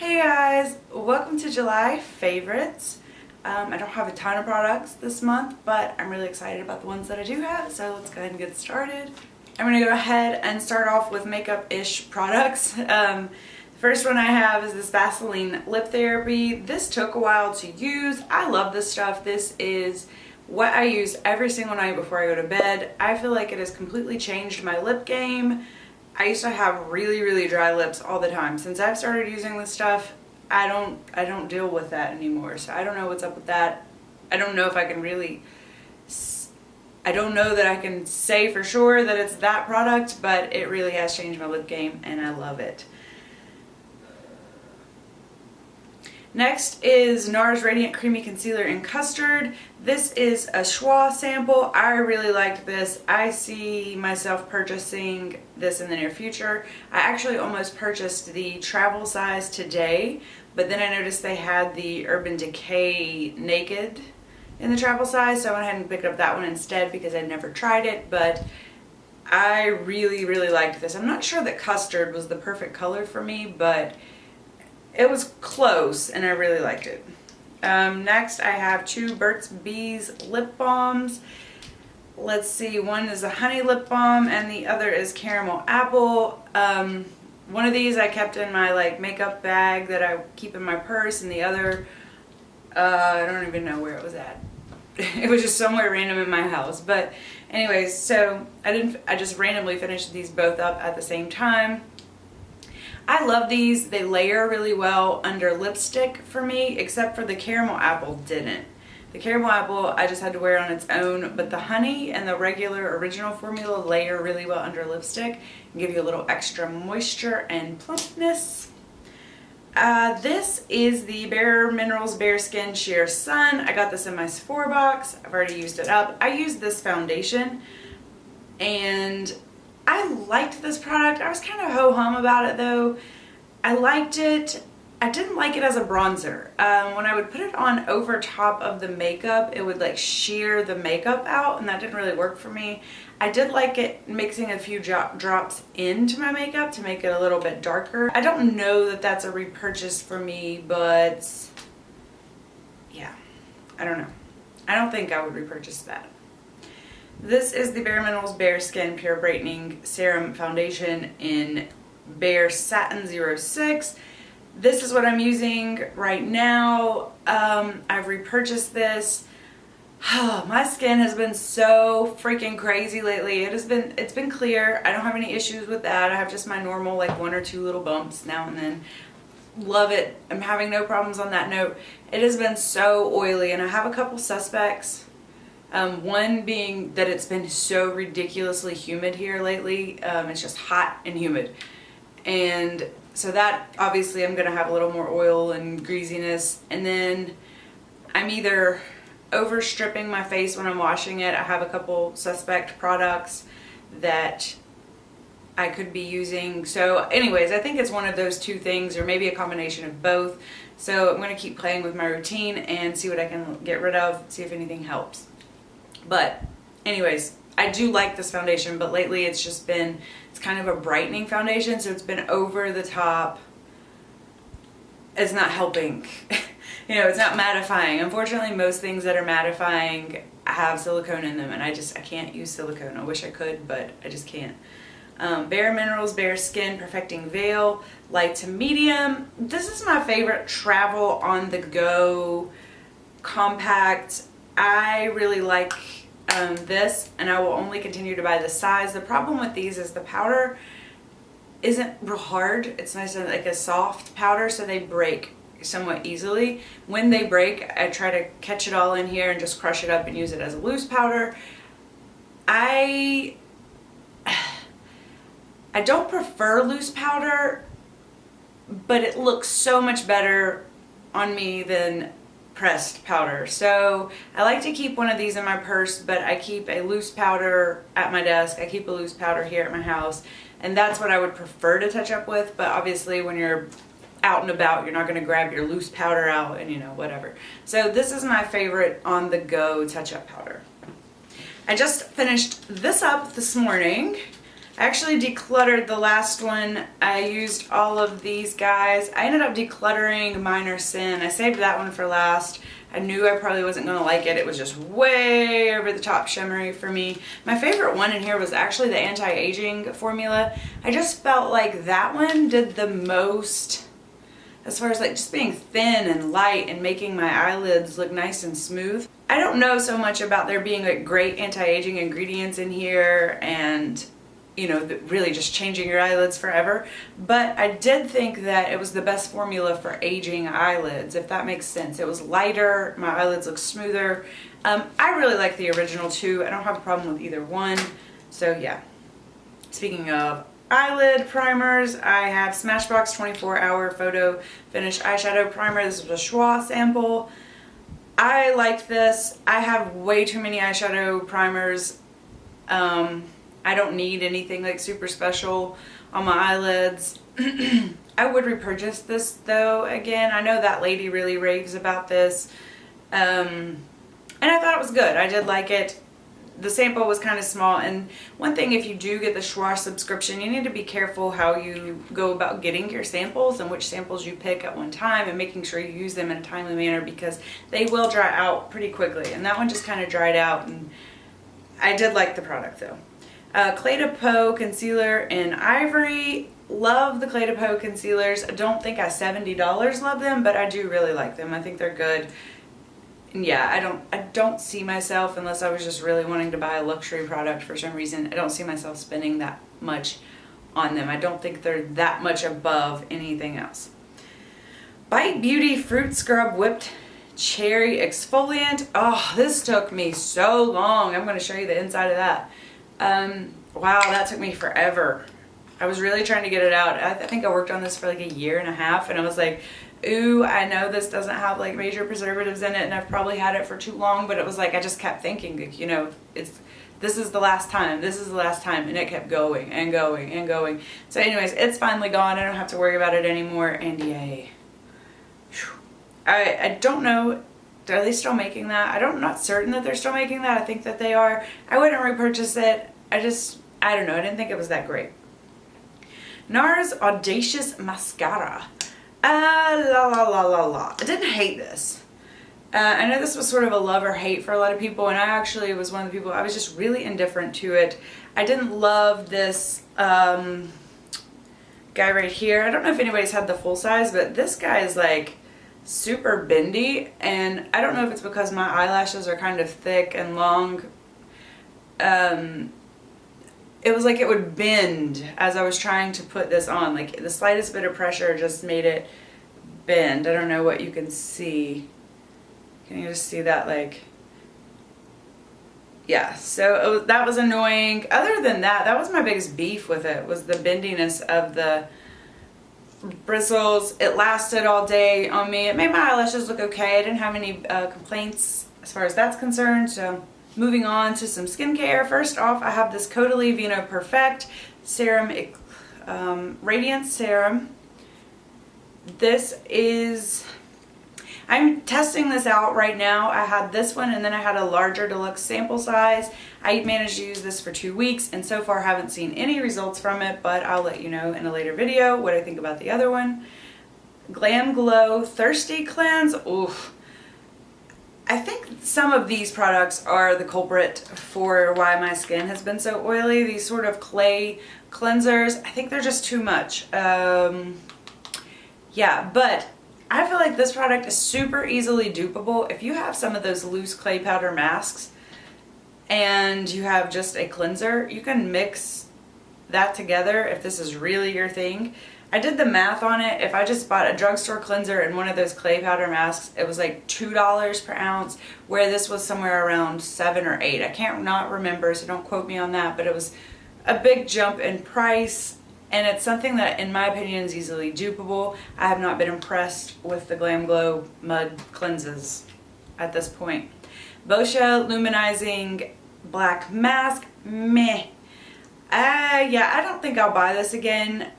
Hey guys, welcome to July favorites. I don't have a ton of products this month, but I'm really excited about the ones that I do have, so let's go ahead and get started. I'm going to go ahead and start off with makeup-ish products. The first one I have is this Vaseline Lip Therapy. This took a while to use. I love this stuff. This is what I use every single night before I go to bed. I feel like it has completely changed my lip game. I used to have really dry lips all the time. Since I've started using this stuff, I don't deal with that anymore. So I don't know what's up with that. I don't know if I can really, I don't know that I can say for sure that it's that product, but it really has changed my lip game and I love it. Next is Nars Radiant Creamy Concealer in Custard. This is a schwa sample. I really liked this. I see myself purchasing this in the near future. I actually almost purchased the travel size today, but then I noticed they had the Urban Decay Naked in the travel size, so I went ahead and picked up that one instead because I'd never tried it, but I really liked this. I'm not sure that custard was the perfect color for me, but it was close and I really liked it. Next I have two Burt's Bees lip balms. Let's see, one is a honey lip balm and the other is caramel apple. One of these I kept in my makeup bag that I keep in my purse, and the other, I don't even know where it was at. It was just somewhere random in my house. But anyways, so I just randomly finished these both up at the same time. I love these. They layer really well under lipstick for me, except for the caramel apple didn't. The caramel apple I just had to wear on its own, but the honey and the regular original formula layer really well under lipstick and give you a little extra moisture and plumpness. This is the bareMinerals Bare Skin Sheer Sun. I got this in my Sephora box. I've already used it up. I used this foundation and I liked this product. I was kind of ho-hum about it though. I liked it. I didn't like it as a bronzer. When I would put it on over top of the makeup, it would sheer the makeup out, and that didn't really work for me. I did like it mixing a few drops into my makeup to make it a little bit darker. I don't know that that's a repurchase for me, but yeah, I don't know. I don't think I would repurchase that. This is the bareMinerals Bare Skin Pure Brightening Serum Foundation in Bare Satin 06. This is what I'm using right now. I've repurchased this. My skin has been so freaking crazy lately. It's been clear. I don't have any issues with that. I have just my normal one or two little bumps now and then. Love it. I'm having no problems on that note. It has been so oily and I have a couple suspects. One being that it's been so ridiculously humid here lately. It's just hot and humid. And so that obviously I'm going to have a little more oil and greasiness. And then I'm either overstripping my face when I'm washing it. I have a couple suspect products that I could be using. So anyways, I think it's one of those two things, or maybe a combination of both. So I'm going to keep playing with my routine and see what I can get rid of, see if anything helps. But anyways, I do like this foundation, but lately it's just been, it's kind of a brightening foundation, so it's been over the top. It's not helping. You know, it's not mattifying. Unfortunately, most things that are mattifying have silicone in them, and I can't use silicone. I wish I could, but I just can't. bareMinerals Bare Skin Perfecting Veil, light to medium. This is my favorite travel on the go compact. I really like this, and I will only continue to buy this size. The problem with these is the powder isn't real hard. It's nice and like a soft powder, so they break somewhat easily. When they break, I try to catch it all in here and just crush it up and use it as a loose powder. I don't prefer loose powder, but it looks so much better on me than pressed powder. So I like to keep one of these in my purse, but I keep a loose powder at my desk. I keep a loose powder here at my house, and that's what I would prefer to touch up with. But obviously when you're out and about, you're not going to grab your loose powder out and whatever. So this is my favorite on the go touch up powder. I just finished this up this morning. I actually decluttered the last one. I used all of these guys. I ended up decluttering Minor Sin. I saved that one for last. I knew I probably wasn't going to like it. It was just way over the top shimmery for me. My favorite one in here was actually the anti-aging formula. I just felt like that one did the most as far as like just being thin and light and making my eyelids look nice and smooth. I don't know so much about there being like great anti-aging ingredients in here and, you know, really just changing your eyelids forever. But I did think that it was the best formula for aging eyelids, if that makes sense. It was lighter, my eyelids look smoother. I really like the original too. I don't have a problem with either one. So yeah. Speaking of eyelid primers, I have Smashbox 24-Hour Photo Finish Eyeshadow Primer. This is a Schwa sample. I liked this. I have way too many eyeshadow primers. I don't need anything like super special on my eyelids. I would repurchase this though again. I know that lady really raves about this. And I thought it was good. I did like it. The sample was kind of small, and one thing, if you do get the Schwa subscription, you need to be careful how you go about getting your samples and which samples you pick at one time, and making sure you use them in a timely manner because they will dry out pretty quickly. And that one just kind of dried out, and I did like the product though. Clé de Peau concealer in Ivory. Love the Clé de Peau concealers. I don't think I $70 love them, but I do really like them. I think they're good. And yeah, I don't see myself, unless I was just really wanting to buy a luxury product for some reason, I don't see myself spending that much on them. I don't think they're that much above anything else. Bite Beauty Fruit Scrub Whipped Cherry Exfoliant. Oh, this took me so long. I'm going to show you the inside of that. Wow, that took me forever. I was really trying to get it out. I think I worked on this for like a year and a half, and I was like, ooh, I know this doesn't have like major preservatives in it, and I've probably had it for too long, but it was like I just kept thinking, like, you know, this is the last time, this is the last time, and it kept going and going and going. So anyways, it's finally gone. I don't have to worry about it anymore, and yay. I don't know, are they still making that? I'm not certain that they're still making that. I think that they are. I wouldn't repurchase it. I don't know, I didn't think it was that great. Nars Audacious Mascara. I didn't hate this. I know this was sort of a love or hate for a lot of people, and I actually was one of the people, I was just really indifferent to it. I didn't love this guy right here. I don't know if anybody's had the full size, but this guy is like super bendy, and I don't know if it's because my eyelashes are kind of thick and long. It was like it would bend as I was trying to put this on. Like the slightest bit of pressure just made it bend. I don't know what you can see. Can you just see that? Like, yeah, so that was annoying. Other than that, that was my biggest beef with it, was the bendiness of the bristles. It lasted all day on me. It made my eyelashes look okay. I didn't have any complaints as far as that's concerned. So moving on to some skincare. First off, I have this Caudalie Vino Perfect Serum Radiance Serum. This is, I'm testing this out right now. I had this one, and then I had a larger deluxe sample size. I managed to use this for 2 weeks, and so far haven't seen any results from it, but I'll let you know in a later video what I think about the other one. Glam Glow Thirsty Cleanse. Oof. I think some of these products are the culprit for why my skin has been so oily. These sort of clay cleansers, I think they're just too much. Yeah, but I feel like this product is super easily dupable. If you have some of those loose clay powder masks and you have just a cleanser, you can mix that together if this is really your thing. I did the math on it. If I just bought a drugstore cleanser and one of those clay powder masks, it was like $2 per ounce, where this was somewhere around $7 or $8. I can't not remember, so don't quote me on that, but it was a big jump in price, and it's something that, in my opinion, is easily dupable. I have not been impressed with the Glam Glow mud cleanses at this point. Boscia Luminizing Black Mask, meh. Yeah, I don't think I'll buy this again.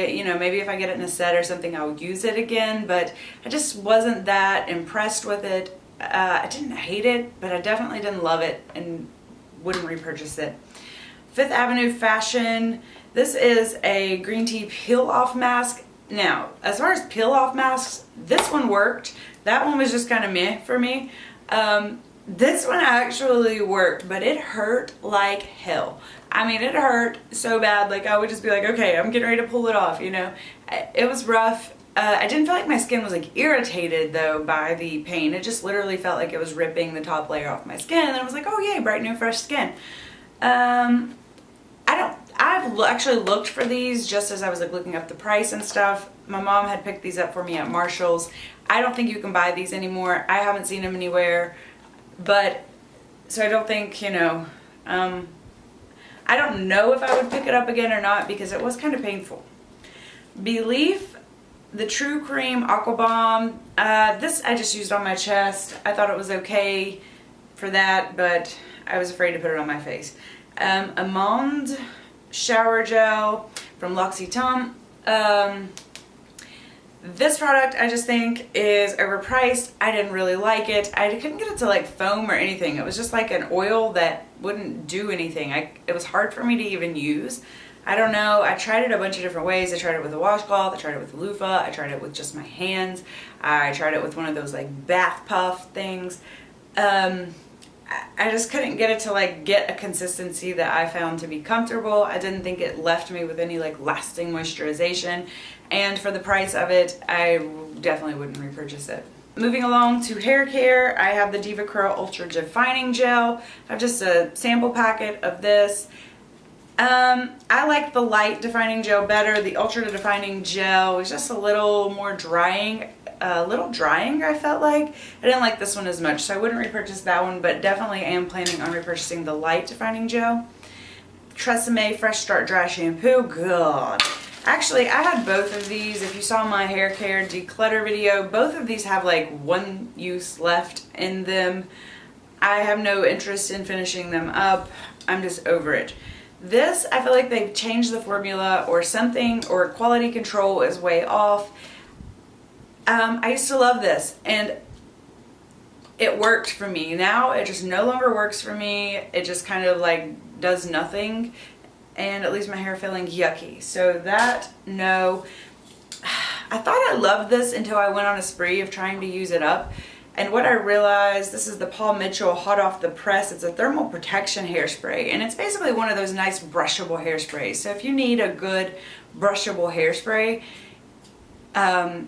You know, maybe if I get it in a set or something, I'll use it again, but I just wasn't that impressed with it. I didn't hate it, but I definitely didn't love it and wouldn't repurchase it. Fifth Avenue Fashion. This is a green tea peel off mask. Now, as far as peel off masks, this one worked. That one was just kind of meh for me. This one actually worked, but it hurt like hell. I mean, it hurt so bad. Like, I would just be like, okay, I'm getting ready to pull it off, you know. It was rough. I didn't feel like my skin was like irritated though by the pain. It just literally felt like it was ripping the top layer off my skin, and then I was like, oh yay, bright new fresh skin. I've actually looked for these just as I was like looking up the price and stuff. My mom had picked these up for me at Marshall's. I don't think you can buy these anymore. I haven't seen them anywhere, but so I don't think, you know, I don't know if I would pick it up again or not because it was kind of painful. Belif, the True Cream Aqua Balm. This I just used on my chest. I thought it was okay for that, but I was afraid to put it on my face. Amande Shower Gel from L'Occitane. This product I just think is overpriced. I didn't really like it. I couldn't get it to like foam or anything. It was just like an oil that wouldn't do anything. It was hard for me to even use. I don't know. I tried it a bunch of different ways. I tried it with a washcloth. I tried it with a loofah. I tried it with just my hands. I tried it with one of those like bath puff things. I just couldn't get it to like get a consistency that I found to be comfortable. I didn't think it left me with any like lasting moisturization, and for the price of it, I definitely wouldn't repurchase it. Moving along to hair care, I have the Deva Curl Ultra Defining Gel. I have just a sample packet of this. I like the light defining gel better. The ultra defining gel was just a little more drying. I felt like. I didn't like this one as much, so I wouldn't repurchase that one, but definitely am planning on repurchasing the light defining gel. Tresemme Freshstart Dry Shampoo. God. Actually, I had both of these. If you saw my hair care declutter video, both of these have like one use left in them. I have no interest in finishing them up. I'm just over it. This, I feel like they've changed the formula or something, or quality control is way off. I used to love this and it worked for me. Now it just no longer works for me. It just kind of like does nothing and it leaves my hair feeling yucky. So that, no. I thought I loved this until I went on a spree of trying to use it up. And what I realized, this is the Paul Mitchell Hot Off the Press. It's a thermal protection hairspray, and it's basically one of those nice brushable hairsprays. So if you need a good brushable hairspray,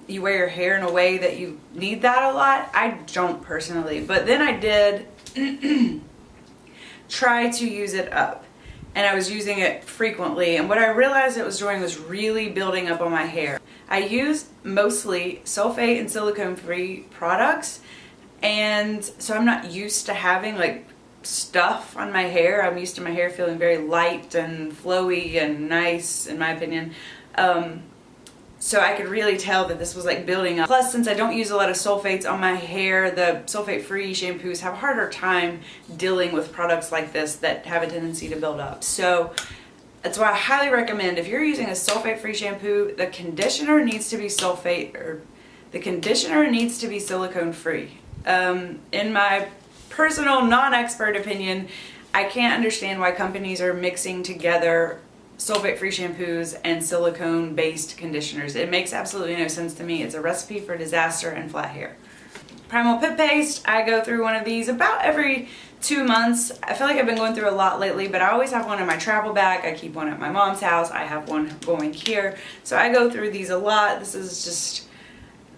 you wear your hair in a way that you need that a lot. I don't personally, but then I did try to use it up, and I was using it frequently, and what I realized it was doing was really building up on my hair. I use mostly sulfate and silicone free products, and so I'm not used to having like stuff on my hair. I'm used to my hair feeling very light and flowy and nice, in my opinion. So I could really tell that this was like building up. Plus, since I don't use a lot of sulfates on my hair, the sulfate-free shampoos have a harder time dealing with products like this that have a tendency to build up. So that's why I highly recommend, if you're using a sulfate-free shampoo, the conditioner needs to be silicone-free. In my personal non-expert opinion, I can't understand why companies are mixing together sulfate-free shampoos and silicone-based conditioners. It makes absolutely no sense to me. It's a recipe for disaster and flat hair. Primal Pit Paste, I go through one of these about every 2 months. I feel like I've been going through a lot lately, but I always have one in my travel bag. I keep one at my mom's house. I have one going here. So I go through these a lot. This is just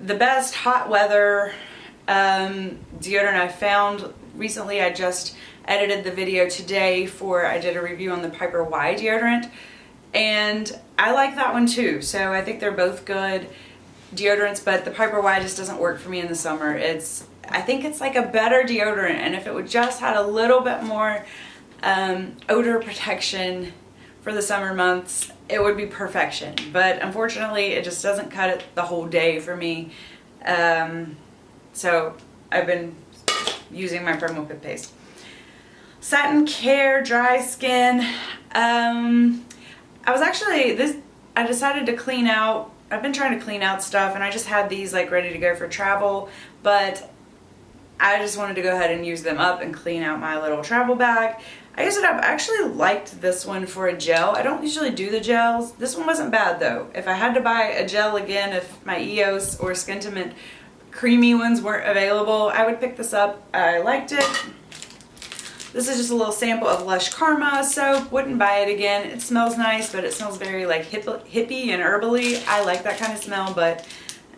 the best hot weather deodorant I found. Recently, I just edited the video today I did a review on the Piper Y deodorant, and I like that one too. So I think they're both good deodorants, but the Piper Y just doesn't work for me in the summer. I think it's like a better deodorant, and if it would just had a little bit more odor protection for the summer months, it would be perfection. But unfortunately, it just doesn't cut it the whole day for me. So I've been using my Primal Pit Paste. Satin Care Dry Skin. I decided to clean out. I've been trying to clean out stuff, and I just had these like ready to go for travel, but I just wanted to go ahead and use them up and clean out my little travel bag. I used it up. I actually liked this one for a gel. I don't usually do the gels. This one wasn't bad though. If I had to buy a gel again, if my EOS or Skintimate creamy ones weren't available, I would pick this up. I liked it. This is just a little sample of Lush Karma soap. Wouldn't buy it again. It smells nice, but it smells very like hippie and herbally. I like that kind of smell, but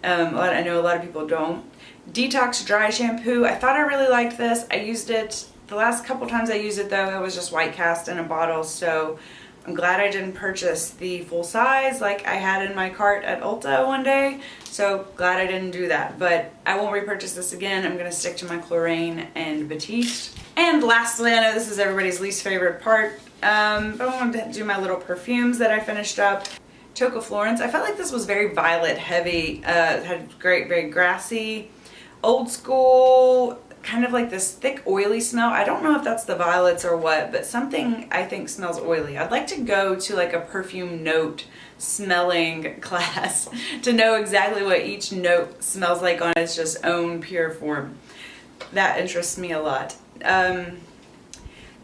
I know a lot of people don't. Detox Dry Shampoo. I thought I really liked this. I used it, the last couple times I used it though, it was just white cast in a bottle, so I'm glad I didn't purchase the full size like I had in my cart at Ulta one day. So glad I didn't do that, but I won't repurchase this again. I'm gonna stick to my Chlorine and Batiste. And lastly, I know this is everybody's least favorite part, but I wanted to do my little perfumes that I finished up. Tocca FLorence. I felt like this was very violet heavy. It had great, very grassy, old school, kind of like this thick oily smell. I don't know if that's the violets or what, but something I think smells oily. I'd like to go to like a perfume note smelling class to know exactly what each note smells like on its just own pure form. That interests me a lot.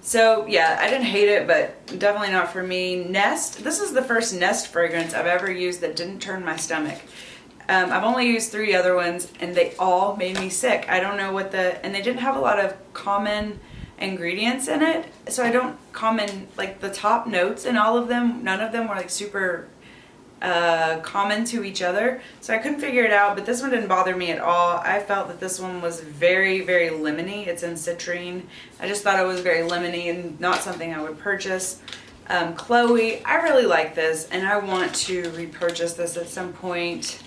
So yeah, I didn't hate it, but definitely not for me. Nest. This is the first Nest fragrance I've ever used that didn't turn my stomach. I've only used 3 other ones and they all made me sick. I don't know what and they didn't have a lot of common ingredients in it. So I don't like the top notes in all of them, none of them were like super common to each other. So I couldn't figure it out, but this one didn't bother me at all. I felt that this one was very, very lemony. It's in Citirine. I just thought it was very lemony and not something I would purchase. Chloe, I really like this and I want to repurchase this at some point.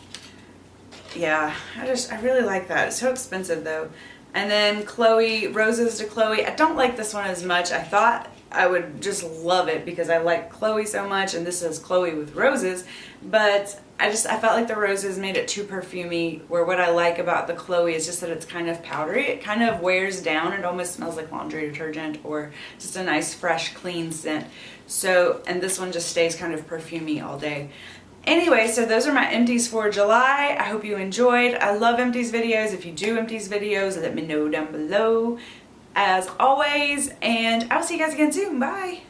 Yeah, I really like that. It's so expensive though. And then Chloe, Roses to Chloe. I don't like this one as much. I thought I would just love it because I like Chloe so much, and this is Chloe with roses, but I felt like the roses made it too perfumey, where what I like about the Chloe is just that it's kind of powdery. It kind of wears down. It almost smells like laundry detergent or just a nice, fresh, clean scent. So, and this one just stays kind of perfumey all day. Anyway, so those are my empties for July. I hope you enjoyed. I love empties videos. If you do empties videos, let me know down below as always, and I'll see you guys again soon. Bye.